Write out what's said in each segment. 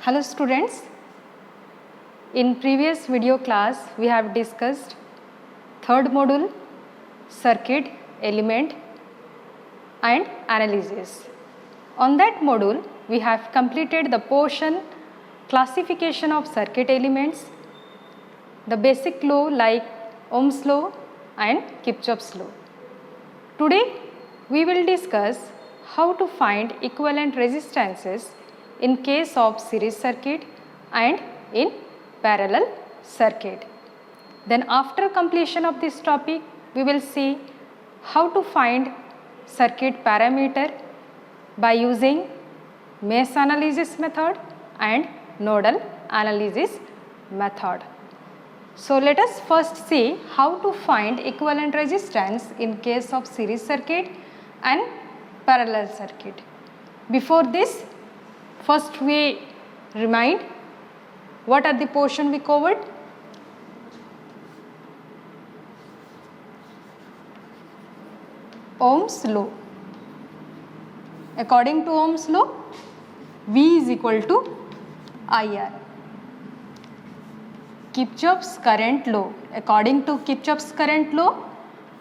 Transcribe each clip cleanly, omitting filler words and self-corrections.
Hello students, in previous video class we have discussed third module circuit, element and analysis. On that module we have completed the portion classification of circuit elements, the basic law like Ohm's law and Kirchhoff's law. Today we will discuss how to find equivalent resistances in case of series circuit and in parallel circuit. Then after completion of this topic, we will see how to find circuit parameter by using mesh analysis method and nodal analysis method. So let us first see how to find equivalent resistance in case of series circuit and parallel circuit. Before this, first we remind what are the portion we covered. Ohm's law. According to Ohm's law, V is equal to IR. Kirchhoff's current law. According to Kirchhoff's current law,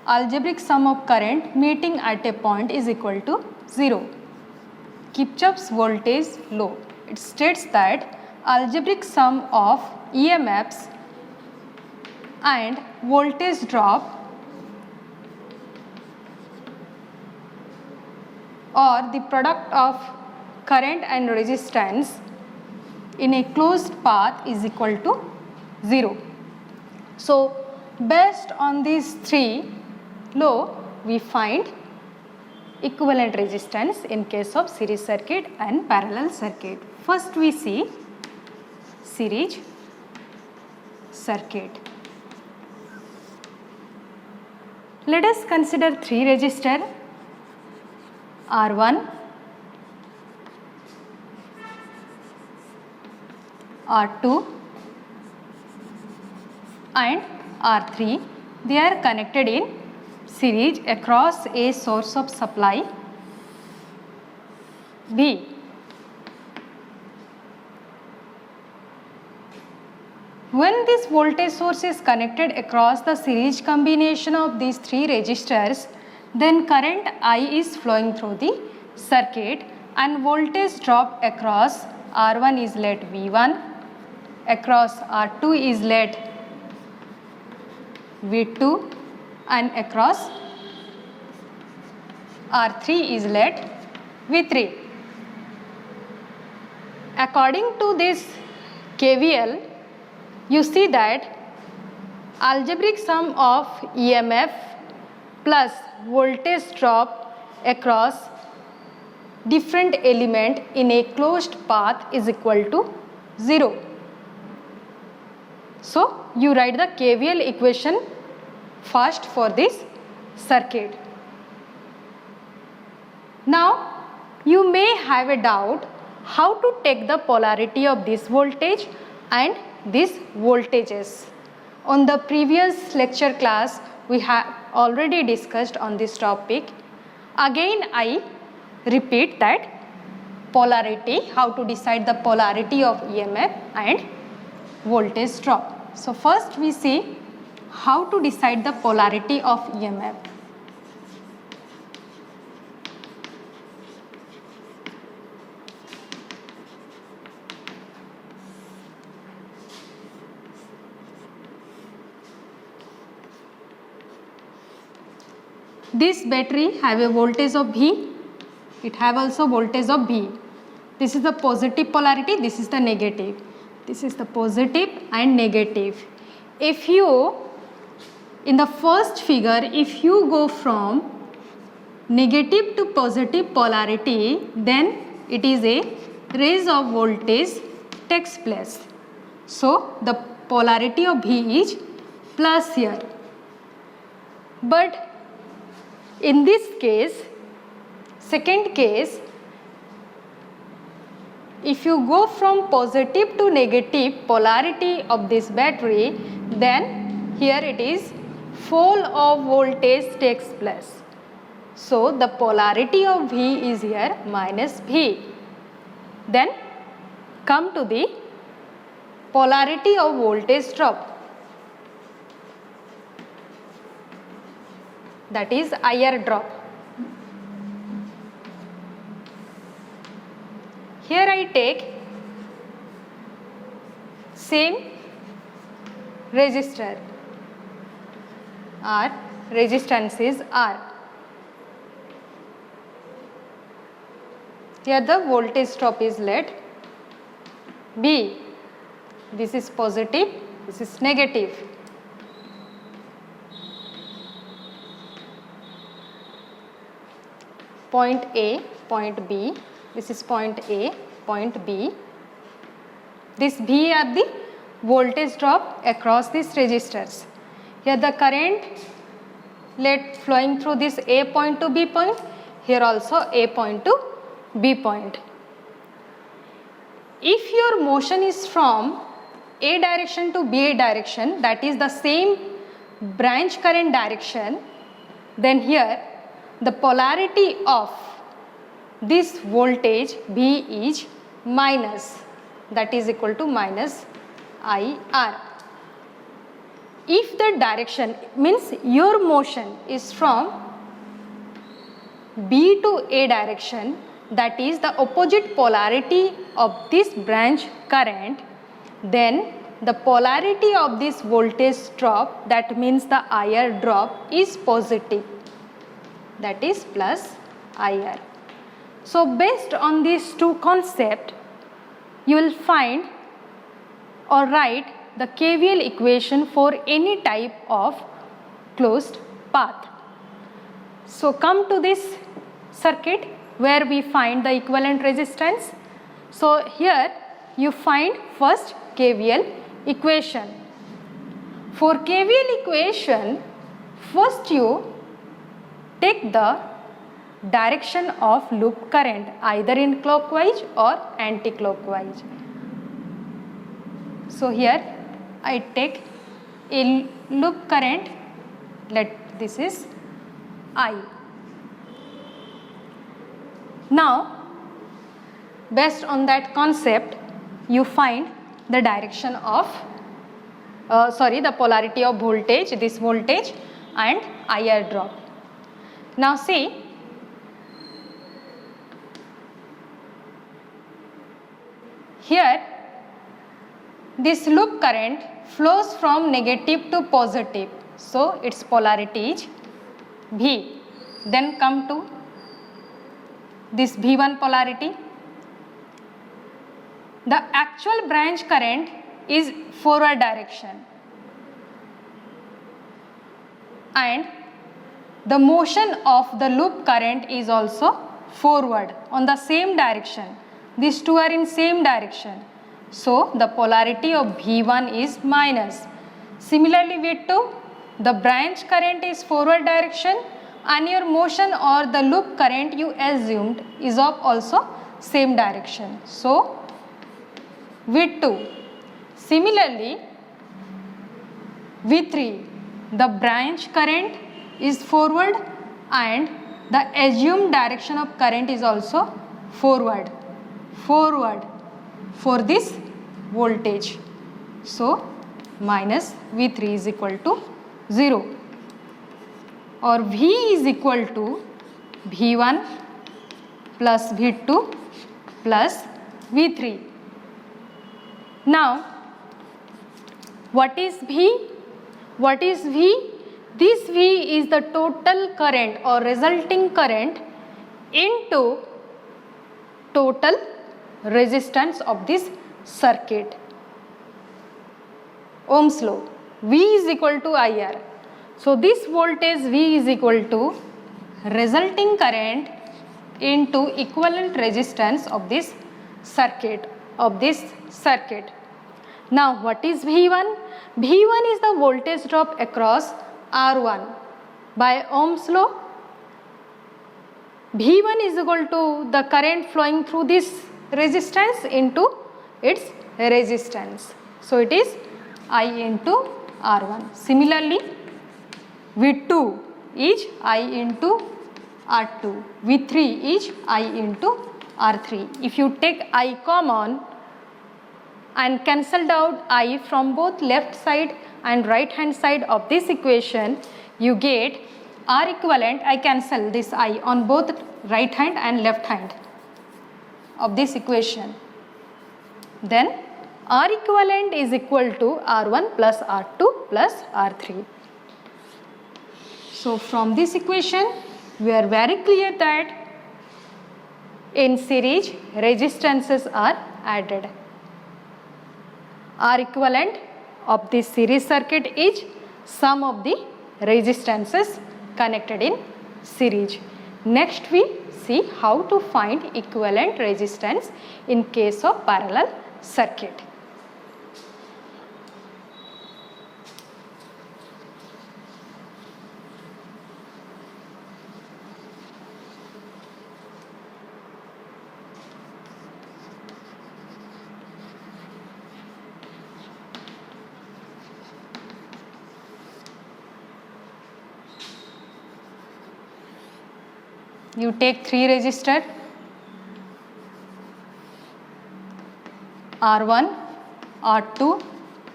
algebraic sum of current meeting at a point is equal to 0. Kirchhoff's voltage law. It states that algebraic sum of EMFs and voltage drop or the product of current and resistance in a closed path is equal to 0. So based on these three law, we find equivalent resistance in case of series circuit and parallel circuit. First we see series circuit. Let us consider three resistors R1, R2 and R3. They are connected in series across a source of supply V. When this voltage source is connected across the series combination of these three resistors, then current I is flowing through the circuit and voltage drop across R1 is let V1, across R2 is let V2 and across R3 is let V3. According to this KVL, you see that algebraic sum of EMF plus voltage drop across different element in a closed path is equal to 0. So you write the KVL equation first for this circuit. Now you may have a doubt how to take the polarity of this voltage and these voltages. On the previous lecture class we have already discussed on this topic. Again I repeat that polarity, how to decide the polarity of EMF and voltage drop. So first we see how to decide the polarity of EMF. This battery have a voltage of V, it have also voltage of V. This is the positive polarity, this is the negative. This is the positive and negative. If you, in the first figure, if you go from negative to positive polarity, then it is a raise of voltage takes place. So the polarity of V is plus here. But in this case, second case, if you go from positive to negative polarity of this battery, then here it is fall of voltage takes place. So the polarity of V is here minus V. Then come to the polarity of voltage drop, that is IR drop. Here I take same resistor R, resistance is R. Here the voltage drop is let B. This is positive, this is negative. Point A, point B, this is point A, point B. This B are the voltage drop across these resistors. Here the current let flowing through this A point to B point, here also A point to B point. If your motion is from A direction to B direction, that is the same branch current direction, then here the polarity of this voltage B is minus, that is equal to minus IR. If the direction means your motion is from B to A direction, that is the opposite polarity of this branch current, then the polarity of this voltage drop, that means the IR drop, is positive, that is plus IR. So based on these two concepts, you will find or write the KVL equation for any type of closed path. So come to this circuit where we find the equivalent resistance. So here you find first KVL equation. For KVL equation, first you take the direction of loop current either in clockwise or anti-clockwise. So here I take a loop current, let this is I. Now based on that concept, you find the direction of the polarity of voltage, this voltage and IR drop. Now see, here this loop current flows from negative to positive, so its polarity is V. Then come to this V1 polarity. The actual branch current is forward direction and the motion of the loop current is also forward on the same direction. These two are in same direction. So the polarity of V1 is minus. Similarly V2, the branch current is forward direction and your motion or the loop current you assumed is of also same direction. So V2. Similarly V3, the branch current is forward and the assumed direction of current is also forward for this voltage. So minus V3 is equal to 0 or V is equal to V1 plus V2 plus V3. Now what is V? What is V? This V is the total current or resulting current into total resistance of this circuit. Ohm's law, V is equal to IR. So this voltage V is equal to resulting current into equivalent resistance of this circuit. Now what is V1? V1 is the voltage drop across R1. By Ohm's law, V1 is equal to the current flowing through this resistance into its resistance. So it is I into R1. Similarly, V2 is I into R2. V3 is I into R3. If you take I common, and cancelled out I from both left side and right hand side of this equation, you get R equivalent. I cancel this I on both right hand and left hand of this equation. Then R equivalent is equal to R1 plus R2 plus R3. So from this equation we are very clear that in series resistances are added. R equivalent of this series circuit is sum of the resistances connected in series. Next we see how to find equivalent resistance in case of parallel circuit. You take 3 resistor R1, R2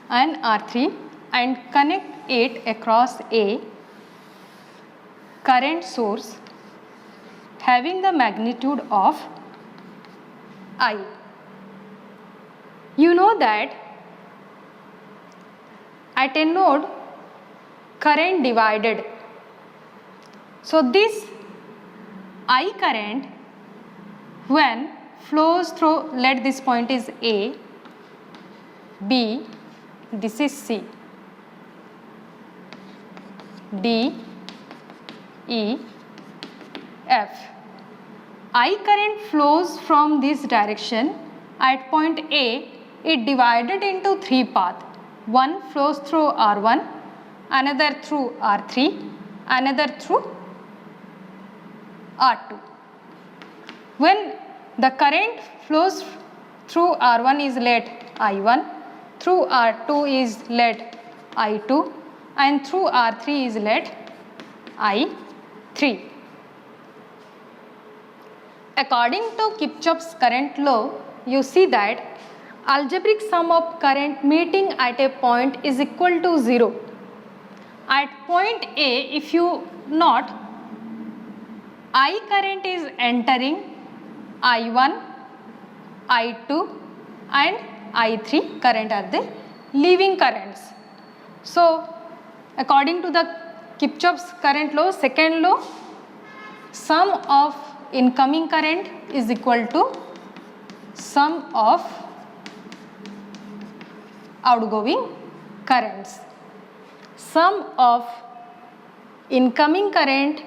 and R3 and connect it across a current source having the magnitude of I. You know that at a node current divided. So this I current when flows through, let this point is A, B, this is C, D, E, F. I current flows from this direction. At point A, it divided into 3 paths. One flows through R1, another through R3, another through R2. When the current flows through R1 is let I1, through R2 is let I2 and through R3 is let I3. According to Kirchhoff's current law, you see that algebraic sum of current meeting at a point is equal to 0. At point A, if you note, I current is entering, I1, I2 and I3 current are the leaving currents. So, according to the Kirchhoff's current law, second law, sum of incoming current is equal to sum of outgoing currents. Sum of incoming current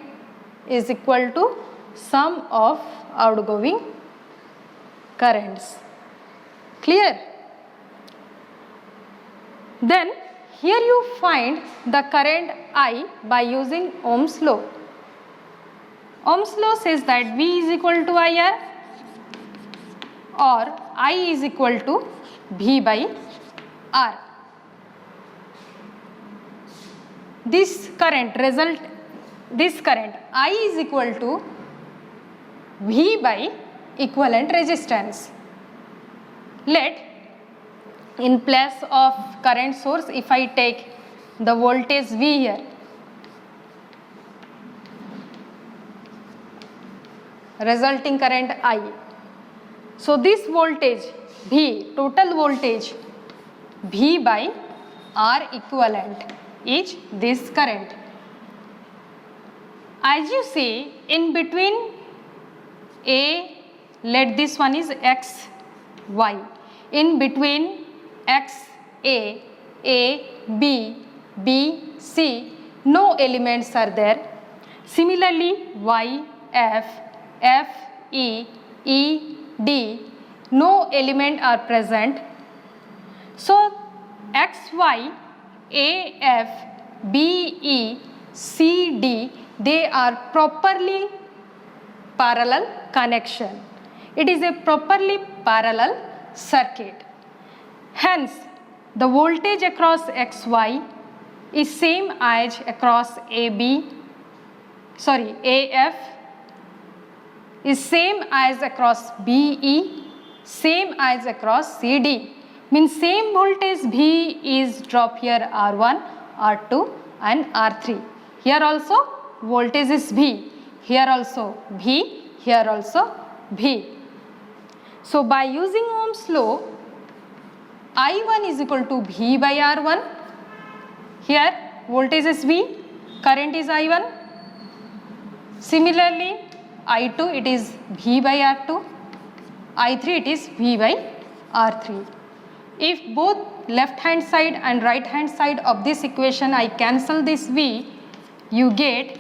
is equal to sum of outgoing currents. Clear? Then here you find the current I by using Ohm's law. Ohm's law says that V is equal to IR or I is equal to V by R. This current I is equal to V by equivalent resistance. Let in place of current source, if I take the voltage V here, resulting current I. So this voltage V, total voltage V by R equivalent is this current. As you see, in between A, let this one is X, Y. In between X, A, B, B, C, no elements are there. Similarly, Y, F, E, D, no element are present. So, X, Y, A, F, B, E, C, D, they are properly parallel connection. It is a properly parallel circuit. Hence, the voltage across XY is same as across AF is same as across BE, same as across CD. means same voltage V is drop here R1, R2 and R3. Here also voltage is V, here also V, here also V. So by using Ohm's law, I1 is equal to V by R1. Here voltage is V, current is I1. Similarly, I2 it is V by R2, I3 it is V by R3. If both left hand side and right hand side of this equation I cancel this V, you get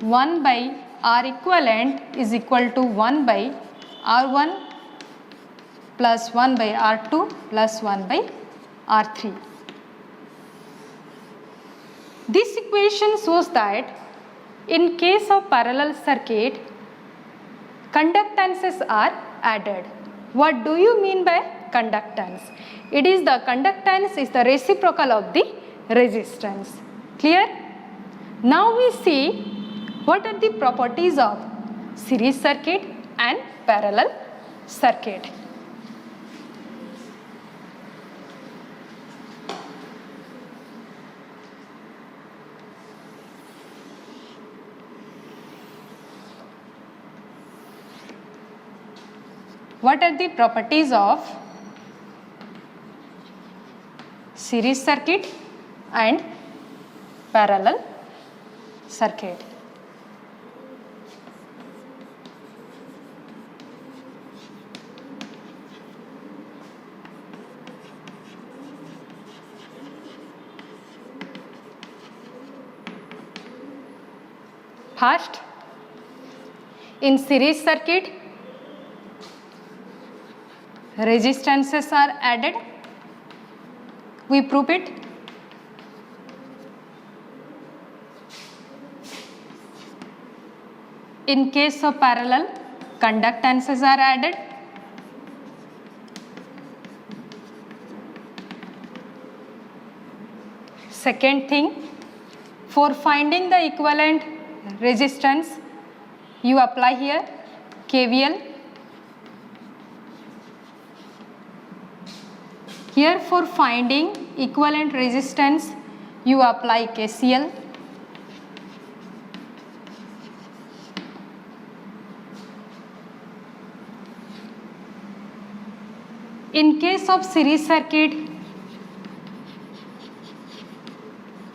1 by R equivalent is equal to 1 by R1 plus 1 by R2 plus 1 by R3. This equation shows that in case of parallel circuit, conductances are added. What do you mean by conductance? It is the conductance is the reciprocal of the resistance. Clear? Now we see what are the properties of series circuit and parallel circuit. What are the properties of series circuit and parallel circuit? First, in series circuit, resistances are added. We prove it. In case of parallel, conductances are added. Second thing, for finding the equivalent resistance, you apply here KVL. Here for finding equivalent resistance, you apply KCL. In case of series circuit,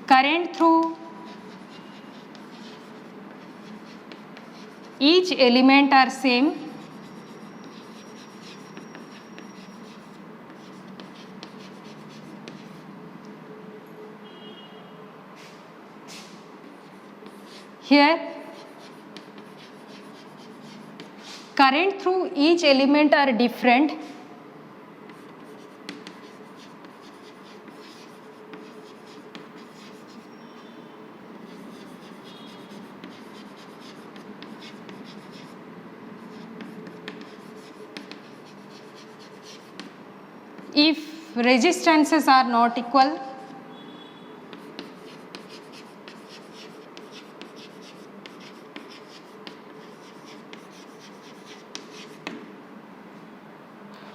current through each element are same. Here, current through each element are different. If resistances are not equal,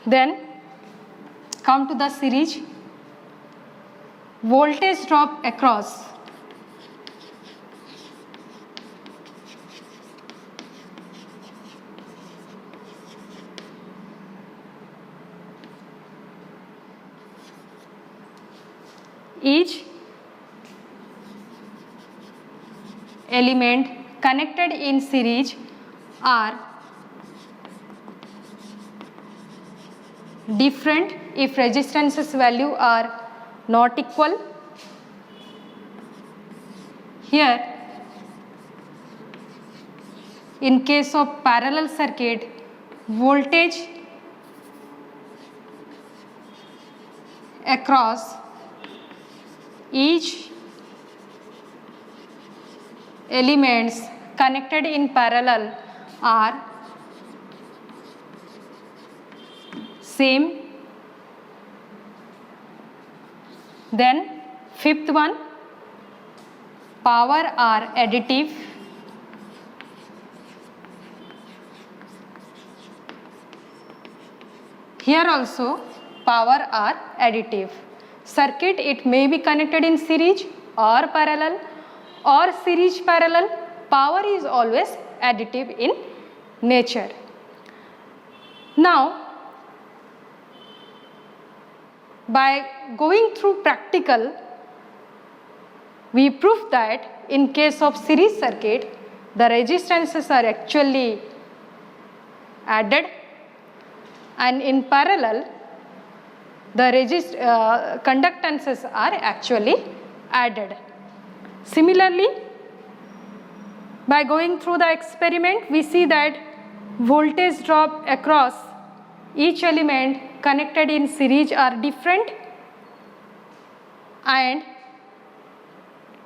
then come to the series. Voltage drop across each element connected in series are different if resistances value are not equal. Here, in case of parallel circuit, voltage across each elements connected in parallel are same. Then fifth one, power are additive. Here also power are additive. Circuit, it may be connected in series or parallel or series parallel. Power is always additive in nature. Now, by going through practical, we prove that in case of series circuit, the resistances are actually added, and in parallel, the conductances are actually added. Similarly, by going through the experiment, we see that voltage drop across each element connected in series are different, and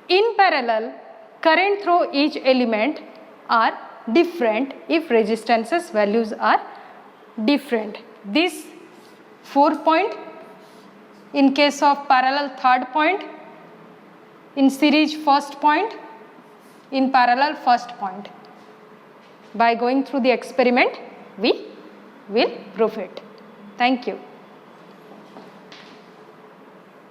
in parallel, current through each element are different if resistances values are different. This 4 point, in case of parallel 3rd point, in series 1st point, in parallel 1st point. By going through the experiment, we will prove it. Thank you.